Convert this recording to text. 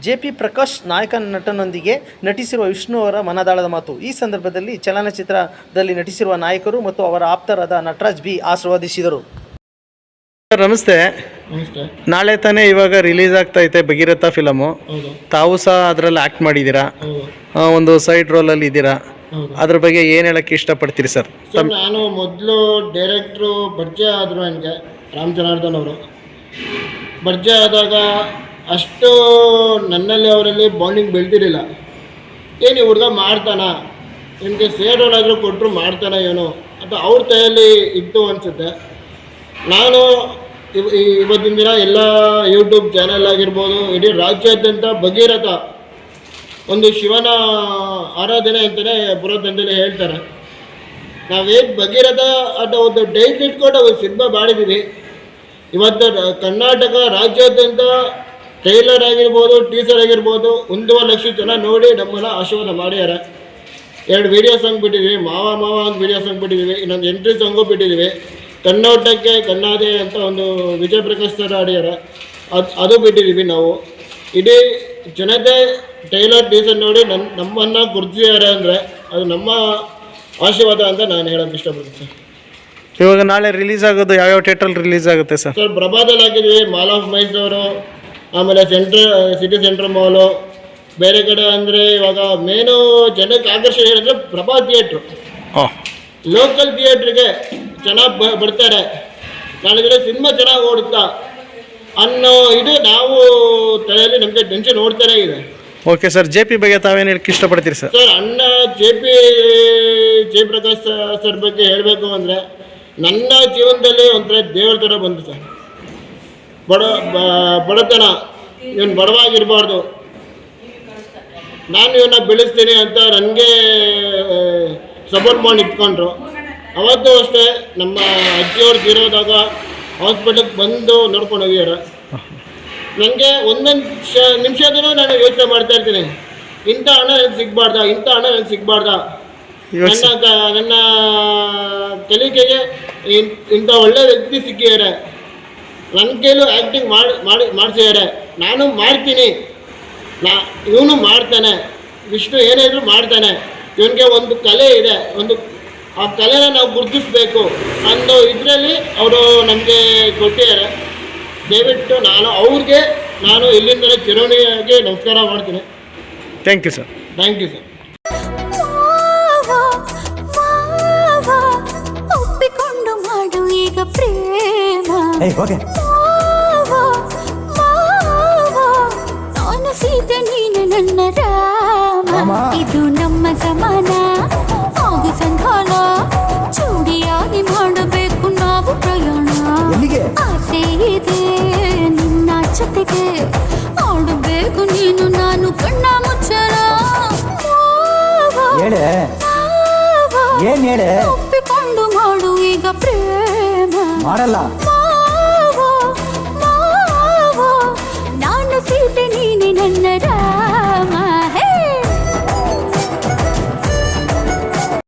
JP Prakash ನಾಯಕ ನಟನೊಂದಿಗೆ ನಟಿಸಿರುವ ವಿಷ್ಣು ಅವರ ಮನದಾಳದ ಮಾತು. ಈ ಸಂದರ್ಭದಲ್ಲಿ ಚಲನಚಿತ್ರದಲ್ಲಿ ನಟಿಸಿರುವ ನಾಯಕರು ಮತ್ತು ಅವರ ಆಪ್ತರಾದ ನಟರಾಜ್ ಬಿ ಆಶೀರ್ವದಿಸಿದರು. ಸರ್ ನಮಸ್ತೆ. ನಮಸ್ತೆ. ನಾಳೆ ತಾನೇ ಇವಾಗ ರಿಲೀಸ್ ಆಗ್ತಾ ಐತೆ ಭಗೀರಥ ಫಿಲಮು. ತಾವು ಸಹ ಅದರಲ್ಲಿ ಆ್ಯಕ್ಟ್ ಮಾಡಿದ್ದೀರಾ, ಒಂದು ಸೈಡ್ ರೋಲಲ್ಲಿ ಇದ್ದೀರಾ. ಅದ್ರ ಬಗ್ಗೆ ಏನು ಹೇಳಕ್ಕೆ ಇಷ್ಟಪಡ್ತೀರಿ ಸರ್? ನಾನು ಮೊದಲು ಡೈರೆಕ್ಟ್ರು ಬರ್ಜೆ ಆದರು ನನಗೆ, ರಾಮ್ ಜನಾರ್ದನ್ ಅವರು. ಬರ್ಜೆ ಆದಾಗ ಅಷ್ಟು ನನ್ನಲ್ಲಿ ಅವರಲ್ಲಿ ಬಾಂಡಿಂಗ್ ಬೆಳೆದಿರಲಿಲ್ಲ. ಏನು ಹುಡುಗ ಮಾಡ್ತಾನ, ನಿಮಗೆ ಸೇಡ್ ರೋಲ್ ಆದರೂ ಕೊಟ್ಟರು ಮಾಡ್ತಾನ ಏನೋ ಅಂತ ಅವ್ರ ಕೈಯಲ್ಲಿ ಇತ್ತು ಅನಿಸುತ್ತೆ. ನಾನು ಇವತ್ತಿನ ದಿನ ಎಲ್ಲ ಯೂಟ್ಯೂಬ್ ಚಾನೆಲ್ ಆಗಿರ್ಬೋದು, ಇಡೀ ರಾಜ್ಯಾದ್ಯಂತ ಭಗೀರಥ ಒಂದು ಶಿವನ ಆರಾಧನೆ ಅಂತಲೇ ಬರೋದಂತಲೇ ಹೇಳ್ತಾರೆ. ನಾವೇನು ಭಗೀರಥ ಅಂತ ಒಂದು ಡೈಟ್ ಇಟ್ಕೊಂಡು ಒಂದು ಸಿನಿಮಾ ಮಾಡಿದ್ದೀವಿ. ಇವತ್ತು ಕರ್ನಾಟಕ ರಾಜ್ಯಾದ್ಯಂತ ಟ್ರೈಲರ್ ಆಗಿರ್ಬೋದು, ಟೀಸರ್ ಆಗಿರ್ಬೋದು 1.5 ಲಕ್ಷ ಜನ ನೋಡಿ ನಮ್ಮನ್ನು ಆಶೀರ್ವಾದ ಮಾಡ್ಯಾರ. 2 ವೀಡಿಯೋ ಸಾಂಗ್ ಬಿಟ್ಟಿದ್ದೀವಿ, ಮಾವ ಅಂತ ವೀಡಿಯೋ ಸಾಂಗ್ ಬಿಟ್ಟಿದ್ದೀವಿ. ಇನ್ನೊಂದು ಎಂಟ್ರಿ ಸಾಂಗು ಬಿಟ್ಟಿದ್ದೀವಿ. ಕನ್ನೋಟಕ್ಕೆ ಕನ್ನಾದೆ ಅಂತ ಒಂದು ವಿಜಯ್ ಪ್ರಕಾಶ್ ಸರ್ ಆಡ್ಯಾರ, ಅದು ಬಿಟ್ಟಿದ್ದೀವಿ. ನಾವು ಇಡೀ ಜನತೆ ಟ್ರೈಲರ್ ಟೀಸರ್ ನೋಡಿ ನಮ್ಮನ್ನು ಗುರುತಿಸ್ಯಾರ ಅಂದರೆ ಅದು ನಮ್ಮ ಆಶೀರ್ವಾದ ಅಂತ ನಾನು ಹೇಳೋಕ್ಕೆ ಇಷ್ಟಪಡ್ತೀನಿ ಸರ್. ಇವಾಗ ನಾಳೆ ರಿಲೀಸ್ ಆಗೋದು ಯಾವ್ಯಾವ ಥಿಯೇಟ್ರಲ್ಲಿ ರಿಲೀಸ್ ಆಗುತ್ತೆ ಸರ್? ಸರ್ ಪ್ರಭಾದಲ್ಲಿ ಹಾಕಿದ್ವಿ, ಮಾಲ್ ಆಫ್ ಮೈಸೂರು, ಆಮೇಲೆ ಸಿಟಿ ಸೆಂಟ್ರ್ ಮಾಲು. ಬೇರೆ ಕಡೆ ಅಂದರೆ ಇವಾಗ ಮೇನು ಜನಕ್ಕೆ ಆಕರ್ಷಣೆ ಹೇಳಿದ್ರೆ ಪ್ರಭಾ ಥಿಯೇಟ್ರು, ಲೋಕಲ್ ಥಿಯೇಟ್ರಿಗೆ ಚೆನ್ನಾಗಿ ಬರ್ತಾರೆ. ನಾಳೆ ಸಿನಿಮಾ ಚೆನ್ನಾಗಿ ಓಡುತ್ತಾ ಅನ್ನೋ ಇದು ನಾವು ತಲೆಯಲ್ಲಿ ನಮಗೆ ಟೆನ್ಷನ್ ಓಡ್ತಾನೆ ಇದೆ. ಓಕೆ ಸರ್, JP ಬಗ್ಗೆ ತಾವೇನು ಹೇಳಕ್ಕೆ ಇಷ್ಟಪಡ್ತೀರಿ ಸರ್? ಸರ್ ಅಣ್ಣ ಜಯಪ್ರಕಾಶ್ ಸರ್ ಬಗ್ಗೆ ಹೇಳಬೇಕು ಅಂದರೆ ನನ್ನ ಜೀವನದಲ್ಲಿ ಒಂಥರ ದೇವ್ರ ಥರ ಬಂತು ಸರ್. ಬಡತನ, ಇವನು ಬಡವಾಗಿರಬಾರ್ದು, ನಾನು ಇವನ್ನ ಬೆಳೆಸ್ತೀನಿ ಅಂತ ನನಗೆ ಸಪೋರ್ಟ್ ಮಾಡಿ ನಿಂತ್ಕೊಂಡ್ರು. ಅವತ್ತು ಅಷ್ಟೇ ನಮ್ಮ ಅಜ್ಜಿಯವ್ರು ತೀರೋದಾಗ ಹಾಸ್ಪಿಟಲ್ಗೆ ಬಂದು ನೋಡ್ಕೊಂಡು ಹೋಗ್ಯಾರ. ನನಗೆ ಒಂದೊಂದು ನಿಮಿಷದೂ ನಾನು ಯೋಚನೆ ಮಾಡ್ತಾ ಇರ್ತೀನಿ, ಇಂಥ ಹಣ ನನಗೆ ಸಿಗಬಾರ್ದ, ನನ್ನ ಕಲಿಕೆಗೆ ಇಂಥ ಒಳ್ಳೆ ವ್ಯಕ್ತಿ ಸಿಕ್ಕಿದ್ದಾರೆ, ನನ್ನ ಕೈಲೂ ಆ್ಯಕ್ಟಿಂಗ್ ಮಾಡಿಸಿದ್ದಾರೆ, ನಾನು ಮಾಡ್ತೀನಿ, ಇವನು ಮಾಡ್ತಾನೆ, ವಿಷ್ಣು ಏನಾದರೂ ಮಾಡ್ತಾನೆ, ಇವನಿಗೆ ಒಂದು ಕಲೆ ಇದೆ, ಆ ಕಲೆನ ನಾವು ಗುರುತಿಸ್ಬೇಕು ಅನ್ನೋ ಇದರಲ್ಲಿ ಅವರು ನಮಗೆ ಕೊಟ್ಟಿದ್ದಾರೆ. ದಯವಿಟ್ಟು ಅವ್ರಿಗೆ ನಾನು ಇಲ್ಲಿಂದಲೇ ಚಿರಋಣಿಯಾಗಿ ನಮಸ್ಕಾರ ಮಾಡ್ತೀನಿ. Thank you sir. Thank you sir. ಒಪ್ಪಿಕೊಂಡು ಮಾಡು ಈಗ ಪ್ರೇಮ, ನಾನು ಸೀತೆ ನೀನು ನನ್ನ ರಾಮ, ಇದು ನಮ್ಮ ಸಮಾನ, ಆಗು ಸಂಧಾನ, ಚೂಡಿಯಾಗಿ ಮಾಡಬೇಕು ನಾವು ಪ್ರಯಾಣ. ಆಸೆ ಇದೆ ನಿನ್ನ ಜೊತೆಗೆ, ಆಡಬೇಕು ನೀನು ನಾನು ಕಣ್ಣ ಮುಚ್ಚಲ. ಒಪ್ಪಿಕೊಂಡು ಮಾಡು ಈಗ ಪ್ರೇಮ, ಮಾಡಲ್ಲ